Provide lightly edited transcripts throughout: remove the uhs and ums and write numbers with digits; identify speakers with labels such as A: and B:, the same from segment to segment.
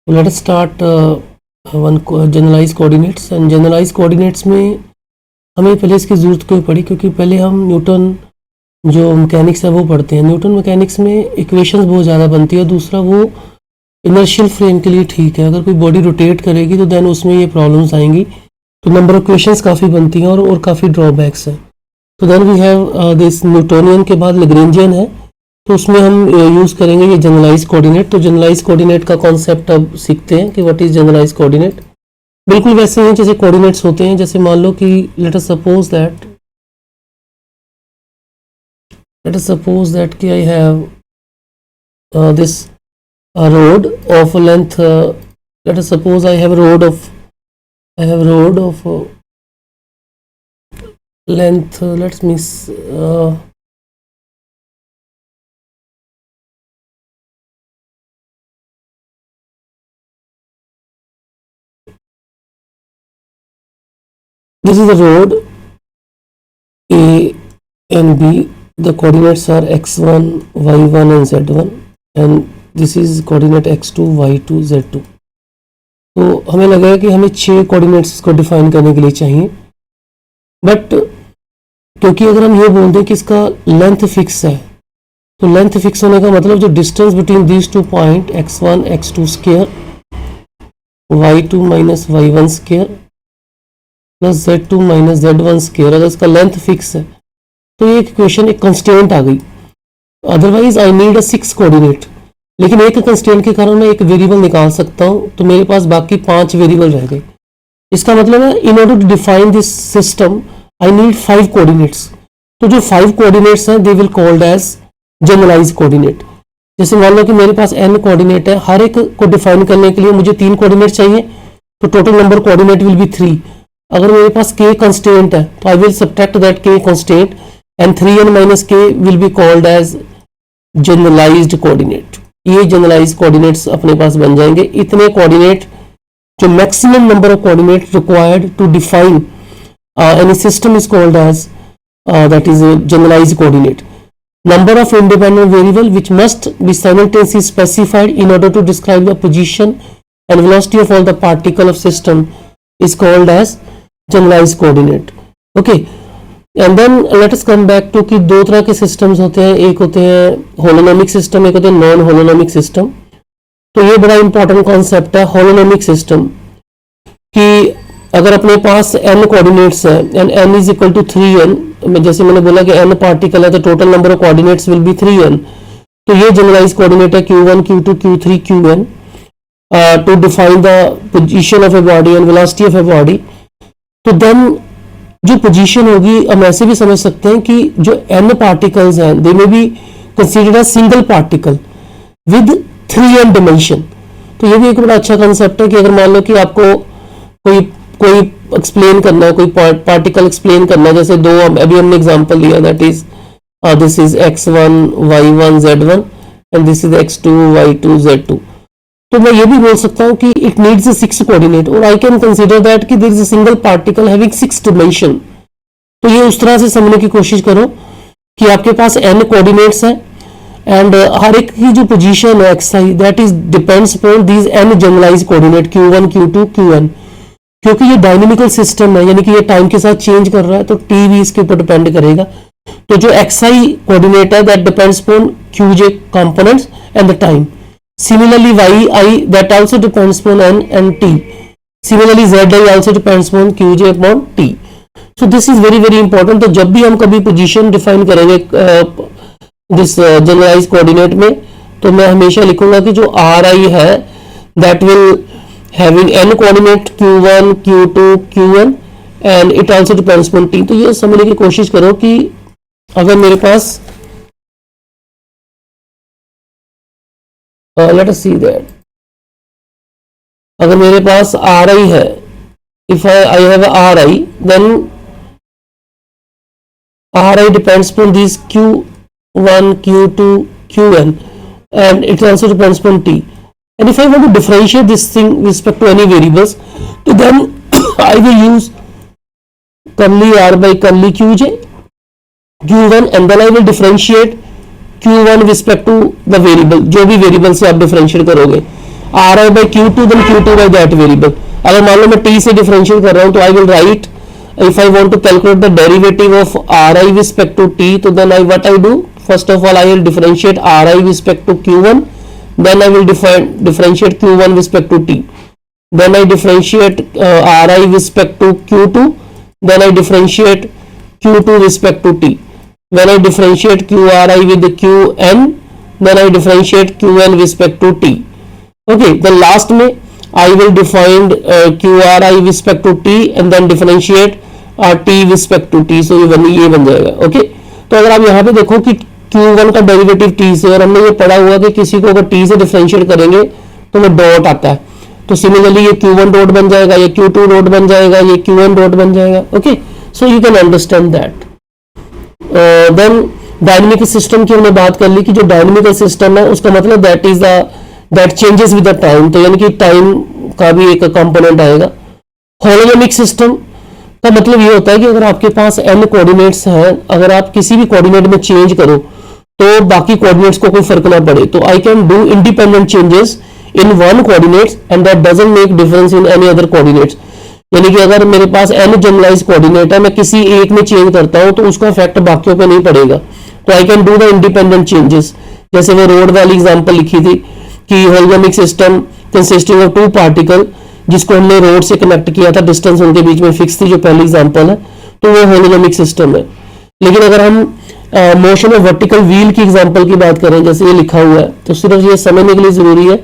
A: Late us start one generalize coordinates. And generalize coordinates में हमें पहले इसकी ज़रूरत क्यों पड़ी, क्योंकि पहले हम न्यूटन जो मैकेनिक्स है वो पढ़ते हैं। न्यूटन मैकेनिक्स में इक्वेशंस बहुत ज़्यादा बनती है। दूसरा वो इनर्शियल फ्रेम के लिए ठीक है, अगर कोई बॉडी रोटेट करेगी तो देन उसमें ये प्रॉब्लम्स आएंगी, तो नंबर ऑफ क्वेश्चंस काफ़ी बनती हैं और काफ़ी ड्रॉबैक्स हैं। तो then we have this Newtonian के बाद लैग्रेंजियन है, तो उसमें हम यूज़ करेंगे ये जनरलाइज कोऑर्डिनेट। तो जनरलाइज कोऑर्डिनेट का कॉन्सेप्ट अब सीखते हैं कि व्हाट इज जनरलाइज कोऑर्डिनेट। बिल्कुल वैसे हैं जैसे कोऑर्डिनेट्स होते हैं। जैसे मान लो कि लेट अस सपोज दैट कि I have this road of length, let us suppose I have road of length, let's miss this is the road A and B. The coordinates are x1, y1 and z1, and this is coordinate x2, y2, z2. तो हमें लगा कि हमें 6 coordinates को define करने के लिए चाहिए, बट क्योंकि अगर हम ये बोल दें कि इसका लेंथ फिक्स है, तो लेंथ फिक्स होने का मतलब जो distance between these 2 point x1 x2 square y2 minus y1 square plus z2 minus z1 square, अगर इसका लेंथ फिक्स है तो ये इक्वेशन एक कंस्टेंट आ गई। Otherwise I need a 6 coordinate, लेकिन एक कंस्टेंट के कारण मैं एक वेरिएबल निकाल सकता हूँ, तो मेरे पास बाकी 5 वेरिएबल रह गए। इसका मतलब है in order to define this system I need 5 coordinates. तो जो 5 कोऑर्डिनेट्स हैं they will called as generalize coordinate. जैसे मान लो कि मेरे पास n कोऑर्डिनेट है, हर एक को डिफाइन करने के लिए मुझे 3 कोऑर्डिनेट चाहिए, तो total number coordinate will be 3। अगर मेरे पास k कंस्टेंट है तो I will subtract that k constant and 3n minus k will be called as generalized coordinate. ये जनरलाइज कोऑर्डिनेट्स अपने पास बन जाएंगे। इतने कोऑर्डिनेट जो maximum number of coordinate required to define any system is called as that is a generalized coordinate. Number of independent variable which must be simultaneously specified in order to describe the position and velocity of all the particle of system is called as generalized coordinate. Okay, and then let us come back to कि दो तरह के systems होते हैं, एक होते हैं holonomic system, एक होते हैं non holonomic system। तो ये बड़ा important concept है holonomic system कि अगर अपने पास n कोऑर्डिनेट्स है and n is equal to 3n, जैसे मैंने बोला कि n पार्टिकल है तो total number of coordinates will be 3n, तो ये जनरलाइज कोऑर्डिनेट है q1 q2 q3 qn to define the position of a body and velocity of a body. तो देन जो पोजीशन होगी हम ऐसे भी समझ सकते हैं कि जो n पार्टिकल्स हैं they may be considered as single particle with 3n dimension. तो ये भी एक बड़ा अच्छा कंसेप्ट है कि अगर मान लो कि आपको कोई एक्सप्लेन करना है, कोई पार्टिकल एक्सप्लेन करना है, जैसे दो अभी हमने एग्जांपल लिया that is this is x1 y1 z1 and this is x2 y2 z2। तो मैं ये भी बोल सकता हूँ कि इट नीड्स 6 कोऑर्डिनेट और आई कैन कंसीडर दैट कि there is a single particle having 6 dimension. तो ये उस तरह से समझने की कोशिश करो कि आपके पास n कोऑर्डिनेट्स है एंड हर एक की जो पोजीशन है xi that is depends upon these n generalize coordinate q1 q2 qn। क्योंकि ये डायनेमिकल सिस्टम है, यानी कि ये टाइम के साथ चेंज कर रहा है, तो टी भी इसके ऊपर डिपेंड करेगा। तो जो xi कोऑर्डिनेट है that depends upon qj components and the time. Similarly yi that also depends upon n and t। Similarly zi also depends upon qj upon t। So this is very very important. तो जब भी हम कभी position define करेंगे this generalise coordinate में, तो मैं हमेशा लिखूंगा कि जो ri है that will having n coordinate q1 q2 qn and it also depends on t। तो ये समझने की कोशिश करो कि अगर मेरे पास let us see that अगर मेरे पास ri है, if I have a ri then ri depends upon these q1 q2 qn and it also depends upon t। And if I want to differentiate this thing with respect to any variables, so then I will use curly r by curly qj q1 and then I will differentiate q1 with respect to the variable, जो भी variable से आप differentiate करोगे। R i by q two then q two by that variable. अगर मान लो मैं T से differentiate कर रहा हूं तो I will right, if I want to calculate the derivative of Ri with respect to t, तो then what I do, first of all I will differentiate Ri with respect to q1, then I will differentiate q1 with respect to t, then I differentiate Ri with respect to q2, then I differentiate q2 with respect to t, when I differentiate qri with the qn, then I differentiate qn with respect to t. Okay, then last में I will define qri with respect to t and then differentiate T respect to T, so ये बन जाएगा। Okay, तो अगर आप यहाँ पे देखो कि Q1 का डेरिवेटिव टी से, और हमने ये पढ़ा हुआ कि किसी को अगर टी से डिफरेंशिएट करेंगे तो वो डॉट आता है, तो सिमिलरली ये Q1 डॉट बन जाएगा, ये Q2 डॉट बन जाएगा, ये Qn डॉट बन जाएगा। Okay, so you can understand that. Then dynamic system की हमने बात कर ली कि जो डायनेमिकल सिस्टम है उसका मतलब that changes with the time, तो यानी कि टाइम का भी एक कंपोनेंट आएगा। होलोजेनिक सिस्टम का मतलब ये होता है कि अगर आपके पास n कोऑर्डिनेट्स हैं, अगर आप किसी भी कोऑर्डिनेट में चेंज करो तो बाकी कोऑर्डिनेट्स को कोई फर्क ना पड़े, तो I can do independent changes in one coordinates and that doesn't make difference in any other coordinates. यानी कि अगर मेरे पास n जनरलाइज कोऑर्डिनेट है, मैं किसी एक में चेंज करता हूं तो उसका इफेक्ट बाकियों पे नहीं पड़ेगा, तो I can do the independent changes. जैसे वो रोड वाली एग्जांपल लिखी थी कि holonomic system consisting of two particle, जिसको हमने रोड से कनेक्ट किया था, डिस्टेंस उनके बीच में फिक्स थी, जो पहली एग्जांपल है, तो वो होलोजेनिक सिस्टम है। लेकिन अगर हम मोशन ऑफ वर्टिकल व्हील की एग्जांपल की बात करें, जैसे ये लिखा हुआ है, तो सिर्फ ये समझने के लिए जरूरी है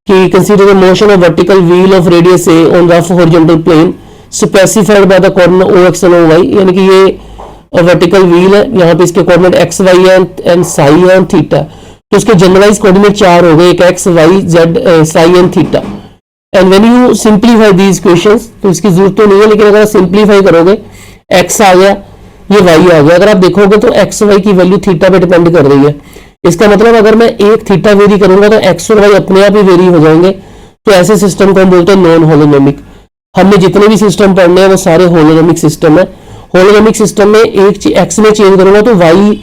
A: कि consider the motion of vertical wheel of radius a on rough horizontal plane specified by the coordinate o x and o y. यानी कि ये वर्टिकल व्हील है, यहाँ पे इसके कोऑर्डिनेट एक्स वाई है एंड साई है एंड थीटा, तो इसके जनरलाइज कोऑर्डिनेट चार हो गए, एक x y z psi and theta. And when you simplify these equations, तो इसकी जरूरत तो नहीं है, लेकिन अगर आप सिंप्लीफाई करोगे, x आ गया, ये y आ गया, अगर आप देखोगे तो x y की वैल्यू थीटा पे डिपेंड कर रही है। इसका मतलब अगर मैं एक थीटा वेरी करूंगा तो x और y अपने आप ही वेरी हो जाएंगे, तो ऐसे सिस्टम को हम बोलते हैं नॉन होलोजेनिक। हमने जितने भी सिस्टम पढ़ने हैं वो सारे होलोजेनिक सिस्टम है। होलोजेनिक सिस्टम में एक x में चेंज करूंगा तो y,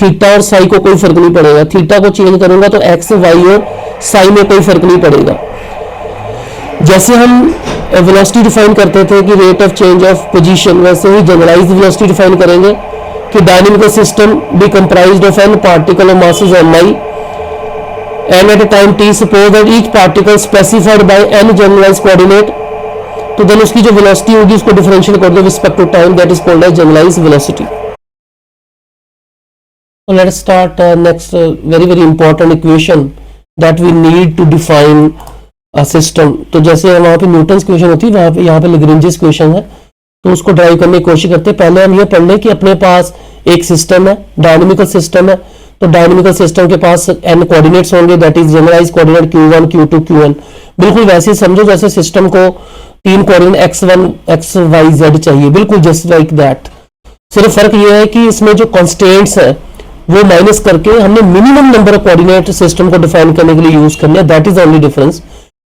A: थीटा और साई को कोई फर्क नहीं पड़ेगा, थीटा को चेंज करूंगा तो x, y और साई में कोई फर्क नहीं पड़ेगा। जैसे हम वेलोसिटी डिफाइन करते थे कि rate of change of position, वैसे ही जनरलाइज्ड वेलोसिटी डिफाइन करेंगे कि dynamical system be comprised of n particle of masses mi and at a time t, suppose that each particle specified by n generalized coordinate, तो then उसकी जो velocity होगी उसको differentiate कर दो respect to time, that is called as generalized velocity. Let us start next very important equation that we need to define system. तो जैसे वहां पे न्यूटन इक्वेशन होती है, वहां पे यहाँ पे लैग्रेंज इक्वेशन है, तो उसको ड्राइव करने की कोशिश करते हैं। पहले हम ये पढ़ लें कि अपने पास एक सिस्टम है, डायनेमिकल सिस्टम है, तो डायनेमिकल सिस्टम के पास n कोऑर्डिनेट्स होंगे, that is generalized coordinate q1 q2 qn। बिल्कुल वैसे ही समझो जैसे सिस्टम को तीन coordinate x1 x y z चाहिए, बिल्कुल जस्ट लाइक दैट। सिर्फ फर्क ये है कि इसमें जो कॉन्स्टेंट्स है वो माइनस करके हमने minimum number of coordinate system को डिफाइन करने के लिए यूज करने, that is only difference.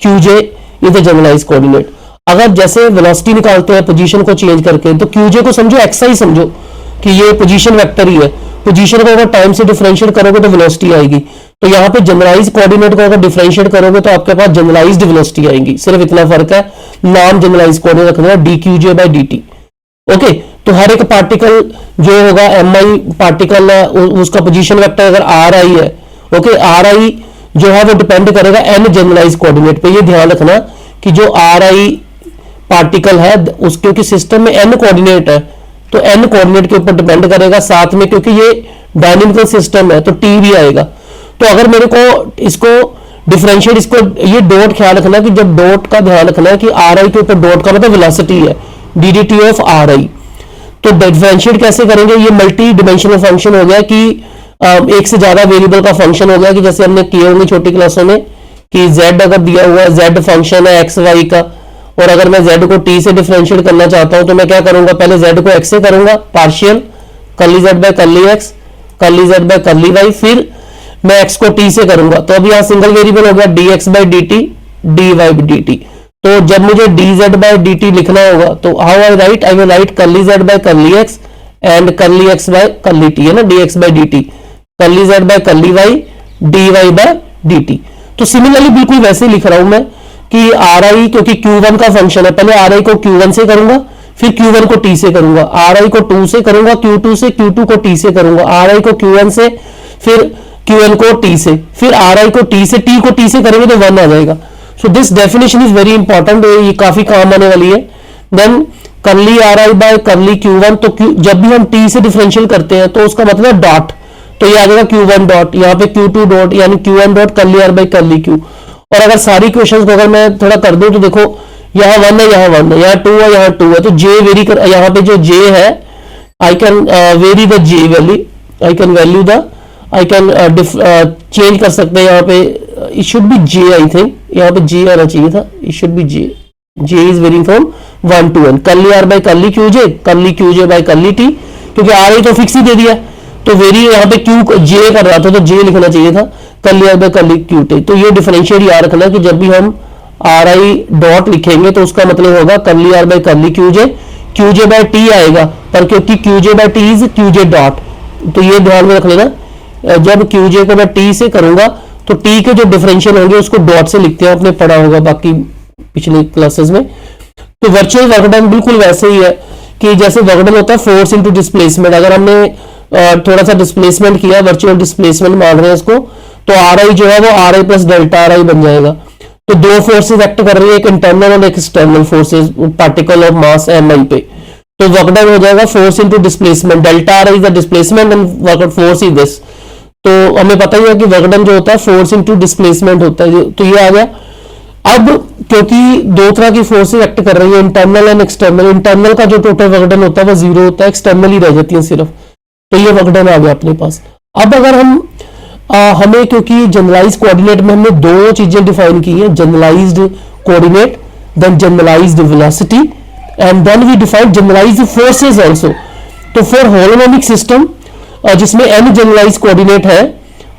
A: qj is the generalized coordinate. अगर जैसे वेलोसिटी निकालते हैं पोजीशन को चेंज करके, तो qj को समझो xi समझो कि ये पोजीशन वेक्टर ही है, पोजीशन को अगर टाइम से डिफरेंशिएट करोगे तो वेलोसिटी आएगी, तो यहाँ पे जनरलाइज कोऑर्डिनेट को अगर डिफरेंशिएट करोगे तो आपके पास जनरलाइज्ड वेलोसिटी आएगी। सिर्फ इतना फर्क है, नाम जनरलाइज कोऑर्डिनेट रखना है dqj बाय dt। ओके, तो हर एक पार्टिकल जो होगा mi पार्टिकल है, उसका पोजीशन वेक्टर अगर ri है, ओके, ri जो है वो डिपेंड करेगा n जनरलाइज कोऑर्डिनेट पे। ये ध्यान रखना कि जो ri पार्टिकल है उस, क्योंकि सिस्टम में n कोऑर्डिनेट है तो n कोऑर्डिनेट के ऊपर डिपेंड करेगा, साथ में क्योंकि ये डायनेमिकल सिस्टम है तो t भी आएगा। तो अगर मेरे को इसको डिफरेंशिएट, इसको ये डॉट ख्याल रखना कि जब डॉट का ध्यान रखना है कि ri के ऊपर डॉट का मतलब वेलोसिटी है, dt ऑफ ri। तो डिफरेंशिएट कैसे करेंगे, ये मल्टी डिमेंशनल फंक्शन हो गया कि एक से ज्यादा वेरिएबल का फंक्शन हो गया, कि जैसे हमने किए होंगे छोटी क्लासों में कि z अगर दिया हुआ है, z फंक्शन है एक्स वाई का, और अगर मैं z को t से डिफरेंशिएट करना चाहता हूं तो मैं क्या करूंगा, पहले z को x से करूंगा partial curly z by curly x, curly z by curly y, फिर मैं x को t से करूंगा, तो अब यहाँ सिंगल वेरिएबल हो गया dx by dt dy by dt। तो जब मुझे dz बाय dt लिखना होगा तो how I write, I will write curly z by curly x and curly x by curly t, है ना, dx by dt, curly z by curly y dy by dt। तो तो similarly बिल्कुल वैसे ही लिख रहा हूं मैं कि आर आई, क्योंकि Q1 का फंक्शन है, पहले आर आई को Q1 से करूंगा, फिर Q1 को T से करूंगा, आर आई को 2 से करूंगा, Q2 से, Q2 को T से करूंगा, आर आई को Q1 से, फिर Q1 को T से, फिर आर आई को T से, T को T से करेंगे तो 1 आ जाएगा। So this definition is very important, ये काफी काम आने वाली है। देन करली आर आई बाय करली Q1, तो जब भी हम T से डिफरेंशियल करते हैं तो उसका मतलब डॉट, तो ये आ जाएगा Q1 डॉट, यहाँ पे Q2 डॉट, यानी Q1 डॉट करली आर बाय करली Q। और अगर सारी क्वेश्चंस को अगर मैं थोड़ा कर दूं तो देखो यहाँ 1 है, यहाँ 1 है, यहाँ 2 है, यहाँ 2 है, तो J वेरी कर, यहाँ पे जो J है I can vary the J value, I can value the, I can change कर सकते हैं। यहाँ पे it should be J, I think यहाँ पे J आना चाहिए था, it should be J। J is varying from 1 to 1, curly are by curly Qj, curly Qj by curly T, क्योंकि आर आई तो फिक्स ही दे दिया, तो वेरी यहाँ पे Q J कर रहा था तो J लिखना चाहिए था, करली आर बाय करली Qt। तो ये डिफरेंशिएट याद रखना कि जब भी हम आर आई डॉट लिखेंगे तो उसका मतलब होगा curly are by curly Qj, Qj by T आएगा, पर क्योंकि Qj by T is Qj dot, तो ये ध्यान में रख लेना, जब Qj को मैं T से करूंगा तो T के जो डिफरेंशियल होंगे उसको डॉट से लिखते हैं, आपने पढ़ा होगा बाकी पिछले क्लासेस में। तो वर्चुअल वर्क डन बिल्कुल वैसे ही है कि जैसे वर्क डन होता है फोर्स इनटू डिस्प्लेसमेंट, अगर हमने थोड़ा सा डिस्प्लेसमेंट किया, वर्चुअल डिस्प्लेसमेंट मान रहे हैं इसको, तो आर आई जो है वो are I plus delta R आई बन जाएगा। तो दो फोर्सेज एक्ट कर रही है, एक इंटरनल और एक external forces particle of mass M I पे, तो वर्क डन हो जाएगा force into displacement, delta R I is the displacement and work force is this. तो हमें पता ही है कि वर्क डन जो होता है फोर्स इनटू डिस्प्लेसमेंट होता है, तो ये आ गया। अब क्योंकि दो तरह की फोर्सेज एक्ट कर रही है, इंटरनल एंड एक्सटर्नल, इंटरनल का जो टोटल वर्क डन होता है वो 0 होता है, एक्सटर्नल ही रह जाती है सिर्फ, तो ये वर्क डन आ गया अपने पास। अब अगर हम हमें, क्योंकि जनरलाइज्ड कोऑर्डिनेट में हमने दो चीजें डिफाइन की है, generalized coordinate then generalized velocity and then we define generalized forces also. तो फॉर होलोनोमिक सिस्टम जिसमें n जनरलाइज्ड कोऑर्डिनेट है,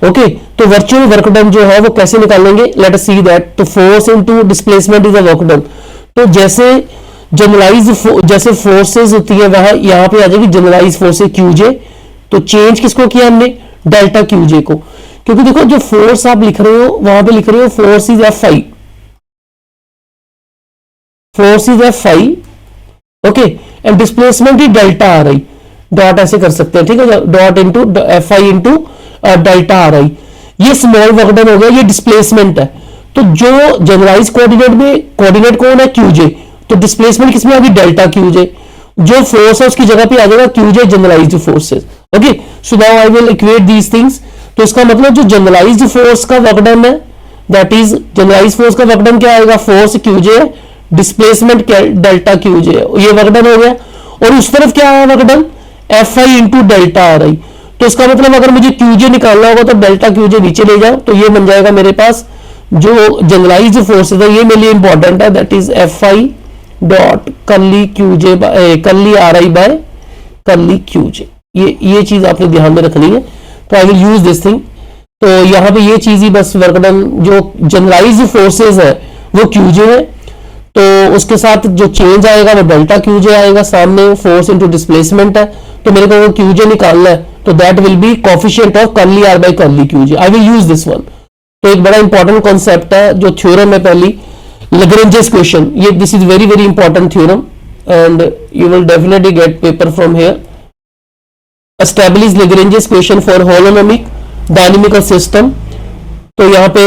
A: ओके, तो वर्चुअल वर्क डन जो है वो कैसे निकालेंगे, लेट अस सी दैट। तो force into displacement is a work done, तो जैसे जनरलाइज्ड जैसे फोर्सेज होती है वहां यहां पे आ जाएगी जनरलाइज्ड फोर्सेज Qj, तो चेंज किसको किया हमने, डेल्टा Qj को, क्योंकि देखो जो फोर्स आप लिख रहे हो वहां पे लिख रहे हो force is Fi, force is Fi, okay, and displacement is delta R I, dot ऐसे कर सकते हैं, ठीक है, dot into Fi into delta R आई, ये स्मॉल वर्क डन हो गया, ये डिस्प्लेसमेंट है। तो जो जनरलाइज कोऑर्डिनेट में कोऑर्डिनेट कौन है, Qj, तो डिस्प्लेसमेंट किसमें आ गई, डेल्टा Qj, जो फोर्स है उसकी जगह पे आ जाएगा Qj generalized forces, okay. So now I will equate these things. तो इसका मतलब जो जनरलाइज्ड फोर्स का वर्क डन है, दैट इज जनरलाइज्ड फोर्स का वर्क डन क्या आएगा, फोर्स Qj है, डिस्प्लेसमेंट डेल्टा Qj है, ये वर्क डन हो गया। और उस तरफ क्या है work done, Fi into delta R i, तो इसका मतलब अगर मुझे Qj निकालना होगा तो डेल्टा Qj नीचे ले जाओ, तो ये बन जाएगा मेरे पास जो जनरलाइज्ड फोर्सेज है, ये मेरे लिए इंपॉर्टेंट है, दैट इज Fi डॉट करली Qj करली are I bye curly Qj, ये चीज आपने ध्यान में रखनी है। तो I will use this thing, तो यहाँ पे ये चीज ही बस वर्क डन जो जनरलाइज्ड फोर्सेज है वो Qj है, तो उसके साथ जो चेंज आएगा वो डेल्टा Qj आएगा, सामने फोर्स इनटू डिस्प्लेसमेंट है, तो मेरे को वो Qj निकालना है, तो that will be coefficient of curly are by curly Qj, I will use this one. तो एक बड़ा इंपॉर्टेंट कॉन्सेप्ट है जो थ्योरम है पहली, Lagrange's question, ये this is very very important theorem and you will definitely get paper from here. Establish Lagrange's question for holonomic dynamical system. तो यहाँ पे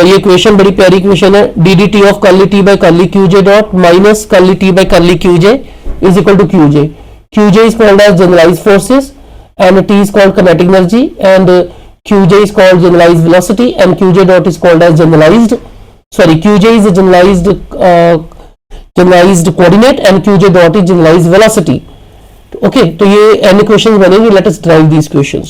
A: ये क्वेश्चन बड़ी प्यारी क्वेश्चन है, ddT of curly t by curly Qj dot minus curly t by curly Qj is equal to Qj. Qj is called as generalized forces and t is called kinetic energy and Qj is called generalized velocity and Qj dot is called as generalized, sorry, Qj is a generalized coordinate and Qj dot is generalized velocity, okay। तो ये n questions बनेंगे, let us drive these questions.